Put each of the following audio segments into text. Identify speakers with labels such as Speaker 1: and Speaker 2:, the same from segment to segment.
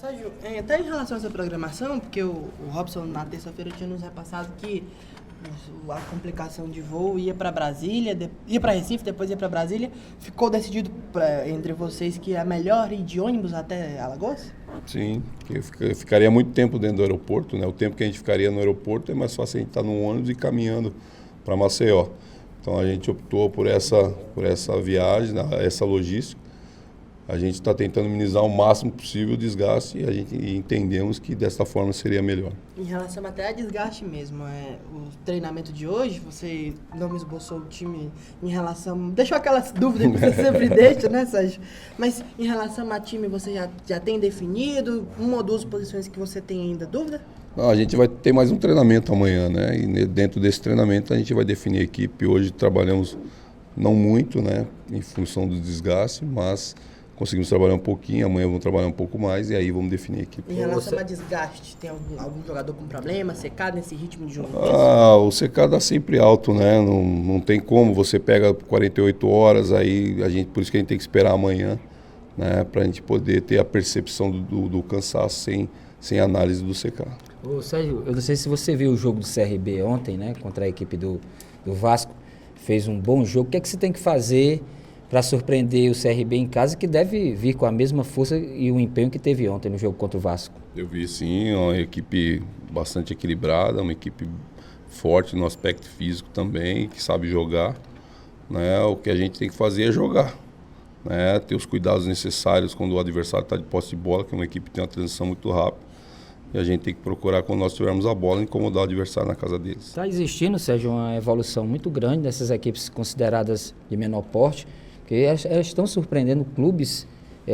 Speaker 1: Sérgio, até em relação a essa programação, porque o Robson na terça-feira tinha nos repassado que a complicação de voo ia para Brasília, ia para Recife, depois ia para Brasília. Ficou decidido entre vocês que é melhor ir de ônibus até Alagoas?
Speaker 2: Sim, eu ficaria muito tempo dentro do aeroporto, né? O tempo que a gente ficaria no aeroporto é mais fácil a gente estar num ônibus e caminhando para Maceió. Então a gente optou por essa viagem, essa logística. A gente está tentando minimizar o máximo possível o desgaste e entendemos que dessa forma seria melhor.
Speaker 1: Em relação até a desgaste mesmo, o treinamento de hoje, você não esboçou o time em relação... Deixou aquelas dúvidas que você sempre deixa, né, Sérgio? Mas em relação ao time, você já tem definido uma ou duas posições que você tem ainda dúvida?
Speaker 2: Não, a gente vai ter mais um treinamento amanhã, né? E dentro desse treinamento a gente vai definir a equipe. Hoje trabalhamos não muito, né? Em função do desgaste, mas... conseguimos trabalhar um pouquinho, amanhã vamos trabalhar um pouco mais e aí vamos definir a equipe.
Speaker 1: Em relação a desgaste, tem algum jogador com problema, secado nesse ritmo de jogo?
Speaker 2: O secado é sempre alto, né? Não tem como, você pega 48 horas, aí por isso que a gente tem que esperar amanhã, né? Para a gente poder ter a percepção do cansaço sem análise do secado.
Speaker 3: Ô Sérgio, eu não sei se você viu o jogo do CRB ontem, né? Contra a equipe do Vasco, fez um bom jogo. O que é que você tem que fazer para surpreender o CRB em casa, que deve vir com a mesma força e o empenho que teve ontem no jogo contra o Vasco?
Speaker 2: Eu vi sim, uma equipe bastante equilibrada, uma equipe forte no aspecto físico também, que sabe jogar, né? O que a gente tem que fazer é jogar, né? Ter os cuidados necessários quando o adversário está de posse de bola, que é uma equipe que tem uma transição muito rápida. E a gente tem que procurar, quando nós tivermos a bola, incomodar o adversário na casa deles.
Speaker 3: Está existindo, Sérgio, uma evolução muito grande dessas equipes consideradas de menor porte, porque elas estão surpreendendo clubes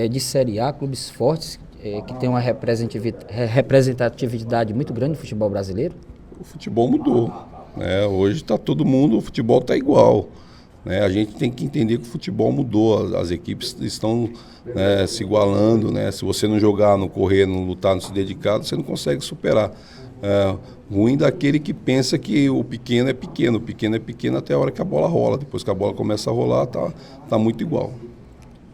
Speaker 3: de Série A, clubes fortes, que têm uma representatividade muito grande no futebol brasileiro.
Speaker 2: O futebol mudou, né? Hoje está todo mundo, o futebol está igual, né? A gente tem que entender que o futebol mudou, as equipes estão, né, se igualando, né? Se você não jogar, não correr, não lutar, não se dedicar, você não consegue superar. Ruim daquele que pensa que o pequeno é pequeno até a hora que a bola rola. Depois que a bola começa a rolar, tá muito igual.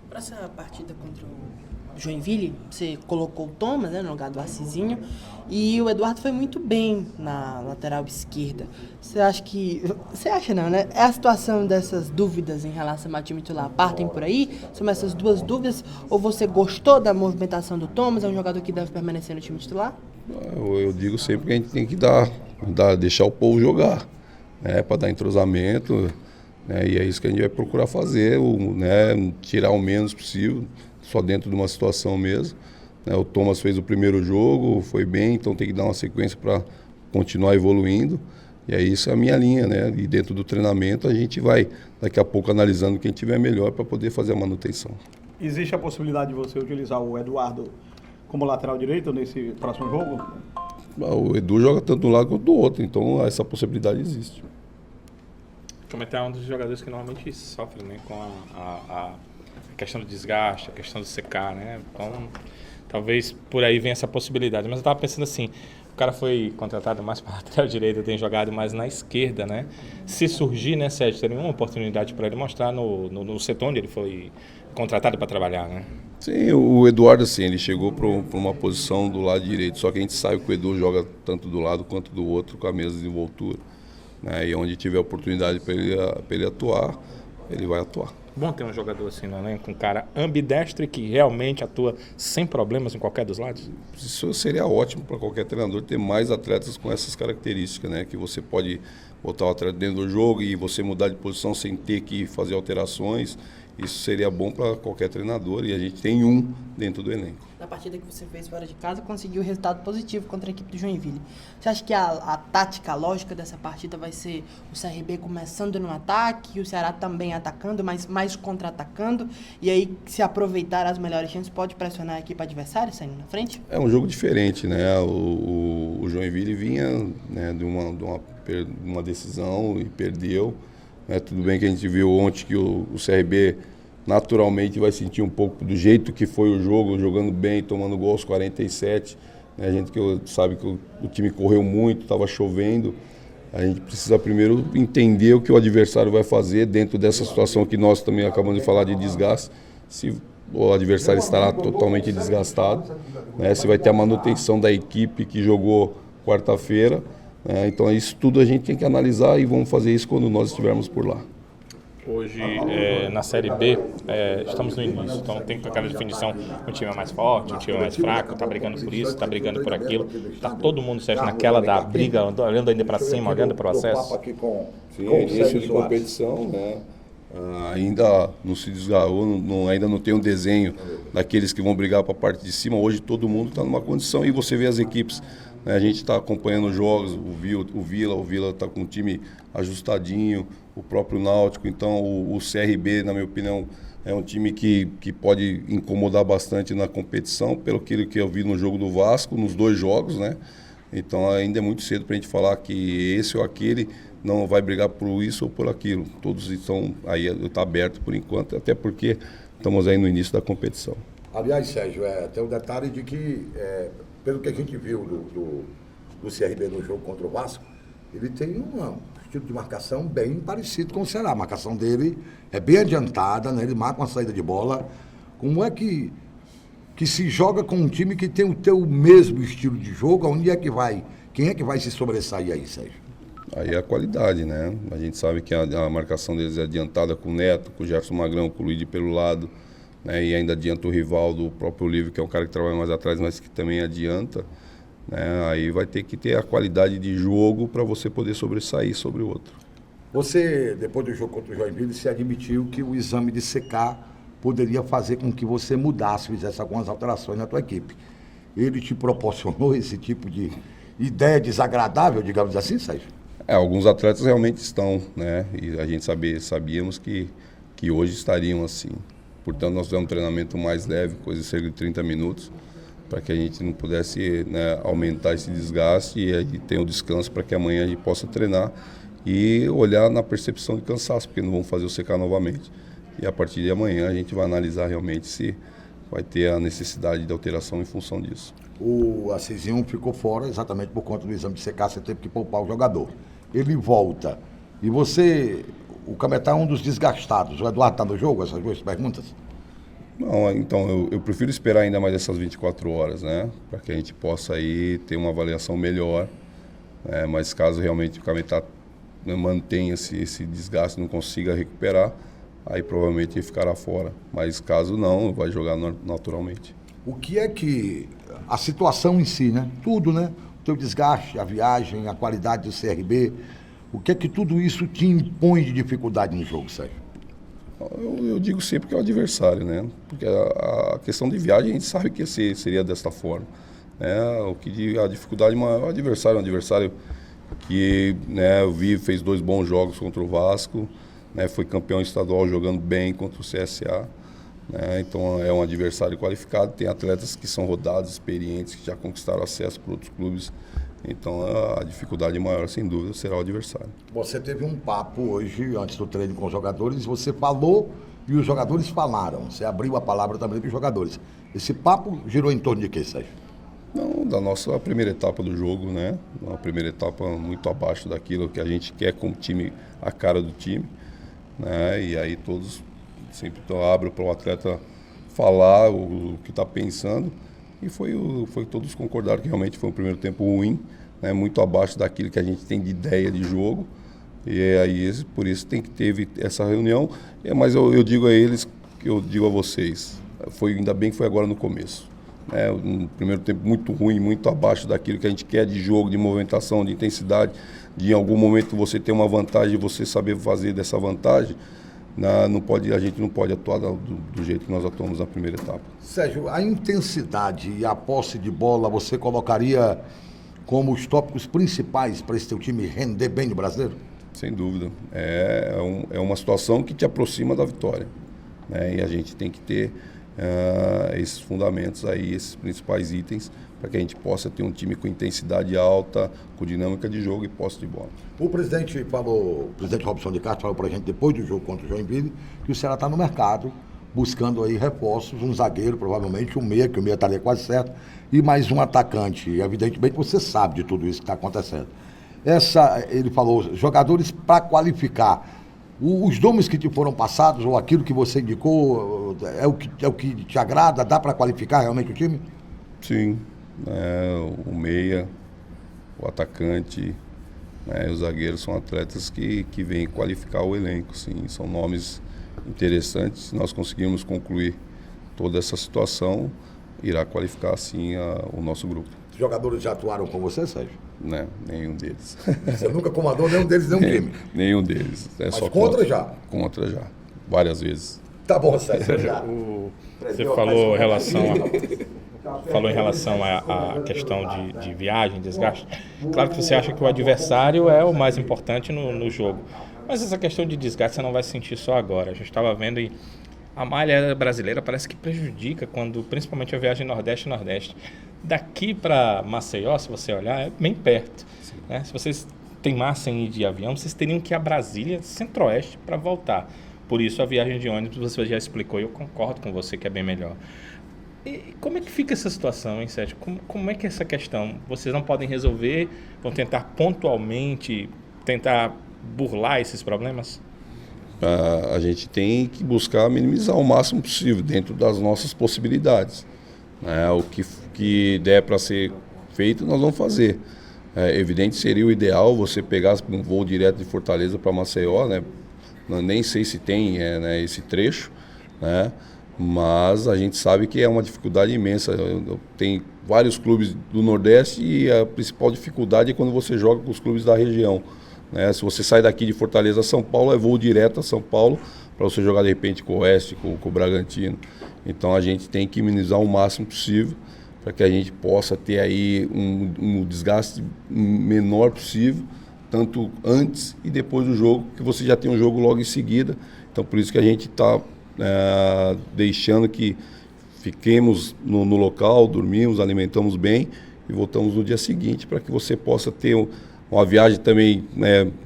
Speaker 1: Para essa partida contra o Joinville, você colocou o Thomas, né, no lugar do Assisinho, e o Eduardo foi muito bem na lateral esquerda. Você acha não, né? É a situação dessas dúvidas em relação ao time titular partem por aí? São essas duas dúvidas? Ou você gostou da movimentação do Thomas? É um jogador que deve permanecer no time titular?
Speaker 2: Eu digo sempre que a gente tem que deixar o povo jogar, né, para dar entrosamento, né, e é isso que a gente vai procurar fazer, né, tirar o menos possível, só dentro de uma situação mesmo. Né, o Thomas fez o primeiro jogo, foi bem, então tem que dar uma sequência para continuar evoluindo, e é isso a minha linha, né, e dentro do treinamento a gente vai daqui a pouco analisando quem tiver melhor para poder fazer a manutenção.
Speaker 4: Existe a possibilidade de você utilizar o Eduardo como lateral direito nesse próximo jogo?
Speaker 2: O Edu joga tanto de um lado quanto do outro, então essa possibilidade existe.
Speaker 5: Comentar um dos jogadores que normalmente sofre, né, com a questão do desgaste, a questão do secar, né? Então, talvez por aí venha essa possibilidade. Mas eu estava pensando assim, o cara foi contratado mais para lateral direito, tem jogado mais na esquerda, né? Se surgir, né, Sérgio, teria uma oportunidade para ele mostrar no setor onde ele foi contratado para trabalhar, né?
Speaker 2: Sim, o Eduardo, assim, ele chegou para uma posição do lado direito, só que a gente sabe que o Edu joga tanto do lado quanto do outro com a mesma desenvoltura, né? E onde tiver oportunidade para ele atuar, ele vai atuar.
Speaker 5: Bom ter um jogador assim no elenco, um cara ambidestro e que realmente atua sem problemas em qualquer dos lados?
Speaker 2: Isso seria ótimo para qualquer treinador, ter mais atletas com essas características, né? Que você pode botar o atleta dentro do jogo e você mudar de posição sem ter que fazer alterações. Isso seria bom para qualquer treinador e a gente tem um dentro do elenco.
Speaker 1: Na partida que você fez fora de casa, conseguiu resultado positivo contra a equipe do Joinville. Você acha que a tática, a lógica dessa partida vai ser o CRB começando no ataque, o Ceará também atacando, mas mais contra-atacando, e aí, se aproveitar as melhores chances, pode pressionar a equipe adversária saindo na frente?
Speaker 2: É um jogo diferente, né? O Joinville vinha, né, de uma decisão e perdeu. Tudo bem que a gente viu ontem que o CRB naturalmente vai sentir um pouco do jeito que foi o jogo, jogando bem, tomando gol aos 47. Né? A gente sabe que o time correu muito, estava chovendo. A gente precisa primeiro entender o que o adversário vai fazer dentro dessa situação que nós também acabamos de falar de desgaste. Se o adversário estará totalmente desgastado, né? Se vai ter a manutenção da equipe que jogou quarta-feira, né? Então isso tudo a gente tem que analisar e vamos fazer isso quando nós estivermos por lá.
Speaker 5: Hoje, na Série B, estamos no início, então tem aquela definição, um time é mais forte, um time é mais fraco, está brigando por isso, está brigando por aquilo, está todo mundo, Sérgio, naquela da briga, olhando ainda para cima, olhando para o acesso.
Speaker 2: Sim, é início de competição, né? Ainda não se desgarrou, ainda não tem um desenho daqueles que vão brigar para a parte de cima. Hoje todo mundo está numa condição e você vê as equipes, né? A gente está acompanhando os jogos, o Vila está com um time ajustadinho, o próprio Náutico. Então o CRB, na minha opinião, é um time que pode incomodar bastante na competição, pelo que eu vi no jogo do Vasco, nos 2 jogos, né? Então ainda é muito cedo para a gente falar que esse ou aquele não vai brigar por isso ou por aquilo. Todos estão aí, está aberto por enquanto, até porque estamos aí no início da competição.
Speaker 6: Aliás, Sérgio, tem um detalhe de que, pelo que a gente viu do CRB no jogo contra o Vasco, ele tem um estilo de marcação bem parecido com o Ceará. A marcação dele é bem adiantada, né? Ele marca uma saída de bola. Como é que se joga com um time que tem o teu mesmo estilo de jogo? Onde é que vai? Quem é que vai se sobressair aí, Sérgio?
Speaker 2: Aí é a qualidade, né? A gente sabe que a marcação deles é adiantada com o Neto, com o Gerson Magrão, com o Luiz pelo lado, né? E ainda adianta o Rivaldo, o próprio Olívio, que é um cara que trabalha mais atrás, mas que também adianta, né? Aí vai ter que ter a qualidade de jogo para você poder sobressair sobre o outro.
Speaker 6: Você, depois do jogo contra o Joinville, se admitiu que o exame de CK poderia fazer com que você mudasse, fizesse algumas alterações na tua equipe. Ele te proporcionou esse tipo de ideia desagradável, digamos assim, Sérgio?
Speaker 2: Alguns atletas realmente estão, né? E a gente sabíamos que hoje estariam assim. Portanto, nós fizemos um treinamento mais leve, coisa de cerca de 30 minutos, para que a gente não pudesse, né, aumentar esse desgaste e aí ter um descanso para que amanhã a gente possa treinar e olhar na percepção de cansaço, porque não vamos fazer o CK novamente. E a partir de amanhã a gente vai analisar realmente se vai ter a necessidade de alteração em função disso.
Speaker 6: O Assisinho ficou fora exatamente por conta do exame de CK, você teve que poupar o jogador. Ele volta. E você, o Cametá é um dos desgastados. O Eduardo está no jogo, essas 2 perguntas?
Speaker 2: Não, então eu prefiro esperar ainda mais essas 24 horas, né? Para que a gente possa aí ter uma avaliação melhor. Mas caso realmente o Cametá mantenha esse desgaste, não consiga recuperar, aí provavelmente ele ficará fora. Mas caso não, vai jogar naturalmente.
Speaker 6: O que é que a situação em si, né? Tudo, né? O teu desgaste, a viagem, a qualidade do CRB, o que é que tudo isso te impõe de dificuldade no jogo, Sérgio?
Speaker 2: Eu digo sempre que é o adversário, né? Porque a questão de viagem a gente sabe que seria desta forma, né? O que a dificuldade maior é o adversário, um adversário que, né, eu vi, fez 2 bons jogos contra o Vasco, né? Foi campeão estadual jogando bem contra o CSA. Então é um adversário qualificado, tem atletas que são rodados, experientes, que já conquistaram acesso para outros clubes. Então a dificuldade maior, sem dúvida, será o adversário.
Speaker 6: Você teve um papo hoje, antes do treino com os jogadores, você falou e os jogadores falaram. Você abriu a palavra também para os jogadores. Esse papo girou em torno de quê, Sérgio?
Speaker 2: Não, da nossa primeira etapa do jogo, né? Uma primeira etapa muito abaixo daquilo que a gente quer como time, a cara do time, né? E aí todos sempre abrem para o atleta falar o que está pensando. E foi todos concordaram que realmente foi um primeiro tempo ruim, né, muito abaixo daquilo que a gente tem de ideia de jogo. E aí por isso tem que ter essa reunião. Mas eu digo a eles, que eu digo a vocês, ainda bem que foi agora no começo. Um primeiro tempo muito ruim, muito abaixo daquilo que a gente quer de jogo, de movimentação, de intensidade, de em algum momento você ter uma vantagem, você saber fazer dessa vantagem. A gente não pode atuar do jeito que nós atuamos na primeira etapa.
Speaker 6: Sérgio, a intensidade e a posse de bola você colocaria como os tópicos principais para esse teu time render bem no Brasileiro?
Speaker 2: Sem dúvida. É uma situação que te aproxima da vitória, né? E a gente tem que ter esses fundamentos aí, esses principais itens, para que a gente possa ter um time com intensidade alta, com dinâmica de jogo e posse de bola.
Speaker 6: O presidente Robson de Castro falou para a gente, depois do jogo contra o Joinville, que o Ceará está no mercado, buscando aí reforços, um zagueiro, provavelmente um meia, que o meia estaria quase certo, e mais um atacante. E evidentemente você sabe de tudo isso que está acontecendo. Ele falou, jogadores para qualificar. Os nomes que te foram passados, ou aquilo que você indicou, é o que te agrada? Dá para qualificar realmente o time?
Speaker 2: Sim, o meia, o atacante, os zagueiros são atletas que vêm qualificar o elenco, sim, são nomes interessantes. Se nós conseguirmos concluir toda essa situação, irá qualificar sim o nosso grupo.
Speaker 6: Os jogadores já atuaram com você, Sérgio?
Speaker 2: Não, nenhum deles.
Speaker 6: Você nunca comandou nenhum deles, nenhum time?
Speaker 2: Nenhum deles.
Speaker 6: Mas só contra já?
Speaker 2: Contra já, várias vezes.
Speaker 6: Tá bom, Sérgio.
Speaker 5: Você falou em relação à questão de viagem, desgaste. Claro que você acha que o adversário é o mais importante no jogo. Mas essa questão de desgaste você não vai sentir só agora. A gente estava vendo e a malha brasileira parece que prejudica quando, principalmente a viagem Nordeste-Nordeste. Daqui para Maceió, se você olhar, é bem perto. Né? Se vocês teimassem ir de avião, vocês teriam que ir a Brasília, Centro-Oeste, para voltar. Por isso, a viagem de ônibus, você já explicou e eu concordo com você que é bem melhor. E como é que fica essa situação, hein, Sérgio? Como é que é essa questão? Vocês não podem resolver? Vão tentar pontualmente, tentar burlar esses problemas?
Speaker 2: A gente tem que buscar minimizar o máximo possível dentro das nossas possibilidades. O que der para ser feito, nós vamos fazer. Evidente seria o ideal você pegar um voo direto de Fortaleza para Maceió, né? Nem sei se tem esse trecho, né? Mas a gente sabe que é uma dificuldade imensa. Tem vários clubes do Nordeste e a principal dificuldade é quando você joga com os clubes da região. Né? Se você sai daqui de Fortaleza a São Paulo, é voo direto a São Paulo para você jogar de repente com o Oeste, com o Bragantino. Então a gente tem que minimizar o máximo possível para que a gente possa ter aí um desgaste menor possível, tanto antes e depois do jogo, que você já tem um jogo logo em seguida. Então por isso que a gente está deixando que fiquemos no local, dormimos, alimentamos bem e voltamos no dia seguinte para que você possa ter uma viagem também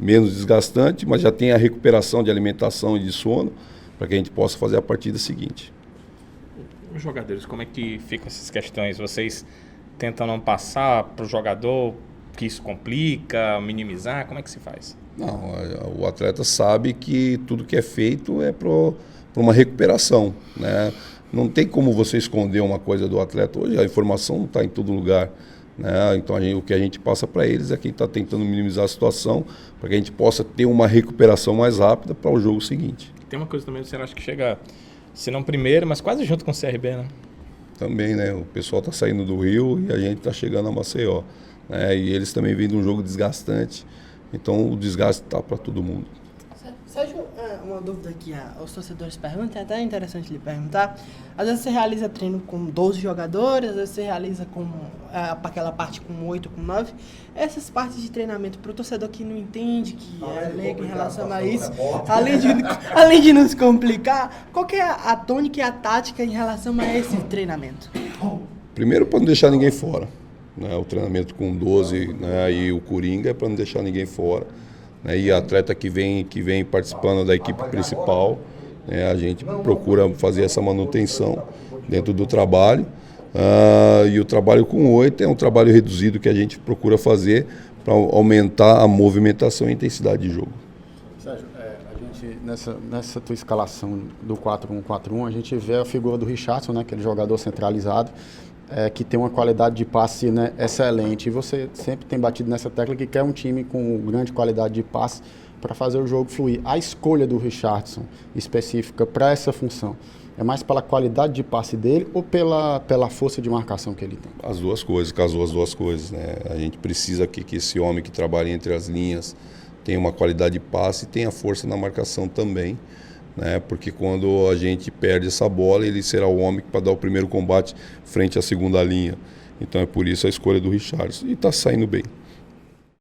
Speaker 2: menos desgastante, mas já tem a recuperação de alimentação e de sono, para que a gente possa fazer a partida seguinte.
Speaker 5: Os jogadores, como é que ficam essas questões? Vocês tentam não passar para o jogador que isso complica, minimizar? Como é que se faz?
Speaker 2: Não, o atleta sabe que tudo que é feito é para uma recuperação, né? Não tem como você esconder uma coisa do atleta. Hoje a informação não está em todo lugar. Né? Então o que a gente passa para eles é que a gente está tentando minimizar a situação para que a gente possa ter uma recuperação mais rápida para o jogo seguinte.
Speaker 5: Tem uma coisa também, você acha que chega, se não primeiro, mas quase junto com o CRB, né?
Speaker 2: Também, né? O pessoal está saindo do Rio e a gente está chegando a Maceió. Né? E eles também vêm de um jogo desgastante, então o desgaste está para todo mundo.
Speaker 1: Sérgio, uma dúvida que os torcedores perguntam, é até interessante lhe perguntar. Às vezes você realiza treino com 12 jogadores, às vezes você realiza com aquela parte com 8, com 9. Essas partes de treinamento, para o torcedor que não entende, que é leigo em relação a isso, além de nos complicar, qual que é a tônica e a tática em relação a esse treinamento?
Speaker 2: Primeiro, para não deixar ninguém fora. Né? O treinamento com 12, né? E o Coringa é para não deixar ninguém fora. E atleta que vem participando da equipe principal, né, a gente procura fazer essa manutenção dentro do trabalho. E o trabalho com 8 é um trabalho reduzido que a gente procura fazer para aumentar a movimentação e intensidade de jogo.
Speaker 7: Sérgio, a gente, nessa tua escalação do 4-1-4-1, a gente vê a figura do Richardson, né, aquele jogador centralizado, que tem uma qualidade de passe, né, excelente. E você sempre tem batido nessa tecla que quer um time com grande qualidade de passe para fazer o jogo fluir. A escolha do Richardson específica para essa função é mais pela qualidade de passe dele ou pela força de marcação que ele tem?
Speaker 2: As duas coisas, casou as duas coisas. Né? A gente precisa que esse homem que trabalha entre as linhas tenha uma qualidade de passe e tenha força na marcação também. Né? Porque quando a gente perde essa bola, ele será o homem para dar o primeiro combate frente à segunda linha. Então é por isso a escolha do Richardson. E está saindo bem.